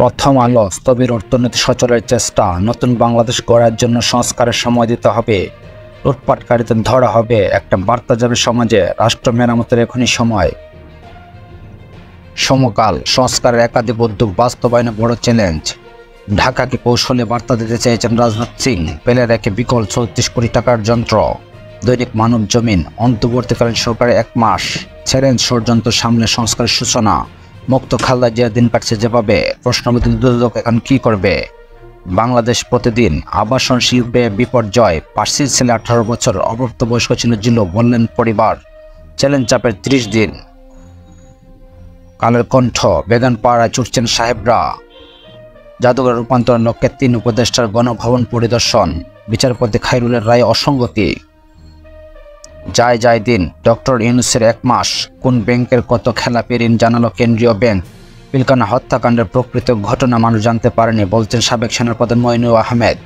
প্রথম আলো স্থবির অর্থনীতি সচলের চেষ্টা, নতুন বাংলাদেশ গড়ার জন্য সংস্কারের সময় দিতে হবে, লুটপাটকারীদের ধরা হবে, একটা বার্তা যাবে সমাজে, রাষ্ট্র মেরামতের এখনই সময়। সমকাল সংস্কারের একাধিক উদ্যোগ বাস্তবায়নে বড় চ্যালেঞ্জ। ঢাকাকে কৌশলে বার্তা দিতে চেয়েছেন রাজনাথ সিং, পেলে রেখে বিকল 34 কোটি টাকার যন্ত্র। দৈনিক মানব জমিন, অন্তর্বর্তীকালীন সরকারের 1 মাস, চ্যালেঞ্জ ষড়যন্ত্র সামনে সংস্কারের সূচনা। মুক্ত খালদা যে দিন কাটছে যেভাবে, প্রশ্নবিদ্ধ দুদক এখন কি করবে? বাংলাদেশ প্রতিদিন, আবাসন শিল্পে বিপর্যয়, পার্সির ছেলে 18 বছর, অপ্রাপ্তবয়স্ক ছিল জিলো, বললেন পরিবার। চ্যালেঞ্জ চাপের 30 দিন। কালের কণ্ঠ, বেগান পাড়ায় ছুটছেন সাহেবরা। জাদুঘর রূপান্তরের লক্ষ্যে 3 উপদেষ্টার গণভবন পরিদর্শন, বিচারপতি খায়রুলের রায়ে অসঙ্গতি। যায় দিন, ডক্টর ইউনূসের 1 মাস, কোন ব্যাংকের কত খেলাপি ঋণ জানালো কেন্দ্রীয় ব্যাংক। পিলখানা হত্যাকাণ্ডের প্রকৃত ঘটনা মানুষ জানতে পারেনি, বলছেন সাবেক সেনাপ্রধান মঈনুল আহমেদ।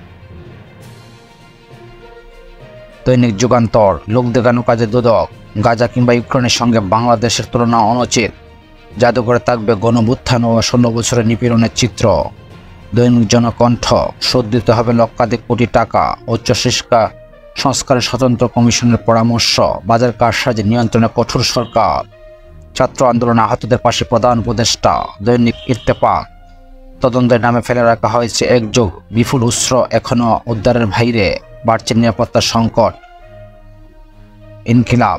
দৈনিক যুগান্তর, লোক দেখানো কাজে দুদক, গাজা কিংবা ইউক্রেনের সঙ্গে বাংলাদেশের তুলনা অনুচিত। জাদুঘরে থাকবে গণভ্যুত্থান ও 16 বছরের নিপীড়নের চিত্র। দৈনিক জনকণ্ঠ, শোধ দিতে হবে লক্ষাধিক কোটি টাকা, উচ্চশিক্ষা সংস্কারের স্বতন্ত্র কমিশনের পরামর্শ, বাজার কারসাজি নিয়ন্ত্রণে কঠোর সরকার। ছাত্র আন্দোলনে আহতদের পাশে প্রধান উপদেষ্টা। দৈনিক ইত্তেফাক, তদন্তের নামে ফেলে রাখা হয়েছে 1 যুগ, বিপুল উৎস এখনও উদ্ধারের বাইরে, বাড়ছে নিরাপত্তার সংকট। ইনকিলাব,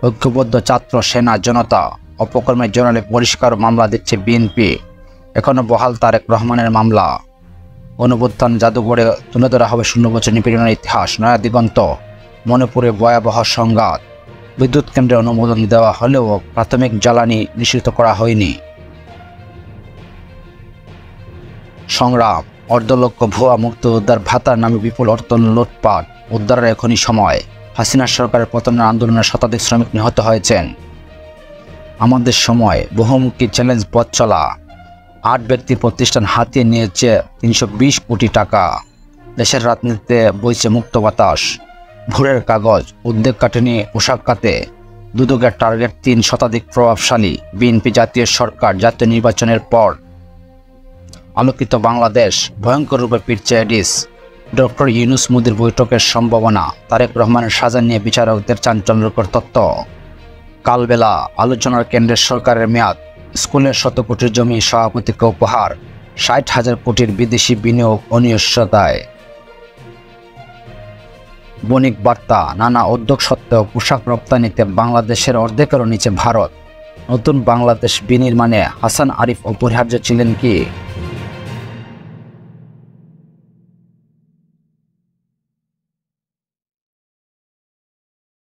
ঐক্যবদ্ধ ছাত্র সেনা জনতা, অপকর্মে জড়ালে পরিষ্কার মামলা দিচ্ছে বিএনপি, এখনও বহাল তারেক রহমানের মামলা। গণভ্যুত্থান জাদুঘরে তুলে ধরা হবে 16 বছর নিপীড়নের ইতিহাস। নয়া দিগন্ত, মণিপুরে ভয়াবহ সংঘাত, বিদ্যুৎ কেন্দ্রে অনুমোদন দেওয়া হলেও প্রাথমিক জ্বালানি নিষিদ্ধ করা হয়নি। সংগ্রাম, অর্ধলক্ষ ভুয়া মুক্ত উদ্ধার ভাতার নামে বিপুল অর্থ লুটপাট, উদ্ধারের এখনই সময়। হাসিনা সরকারের পতনের আন্দোলনে শতাধিক শ্রমিক নিহত হয়েছেন। আমাদের সময়, বহুমুখী চ্যালেঞ্জ পথ চলা, 8 ব্যক্তি প্রতিষ্ঠান হাতিয়ে নিয়েছে 320 কোটি টাকা। দেশের রাজনীতিতে বইছে মুক্ত বাতাস। ভোরের কাগজ, উদ্বেগ কাটেনি পোশাক খাতে, দুদকের টার্গেট 3 শতাধিক প্রভাবশালী। বিএনপি জাতীয় সরকার, জাতীয় নির্বাচনের পর আলোকিত বাংলাদেশ, ভয়ঙ্কর রূপে ফিরছে এডিস। ডক্টর ইউনূস মোদির বৈঠকের সম্ভাবনা, তারেক রহমানের সাজা নিয়ে বিচারকদের চাঞ্চল্যকর তথ্য। কালবেলা, আলোচনার কেন্দ্রের সরকারের মেয়াদ, স্কুলের 100 কোটির জমি সভাপতিকে উপহার, 60,000 কোটির বিদেশি বিনিয়োগ অনিশ্চয়তায়। বণিক বার্তা, নানা উদ্যোগ সত্ত্বেও পোশাক রপ্তানিতে বাংলাদেশের অর্ধেকেরও নিচে ভারত। নতুন বাংলাদেশ বিনির্মাণে হাসান আরিফ অপরিহার্য ছিলেন কি?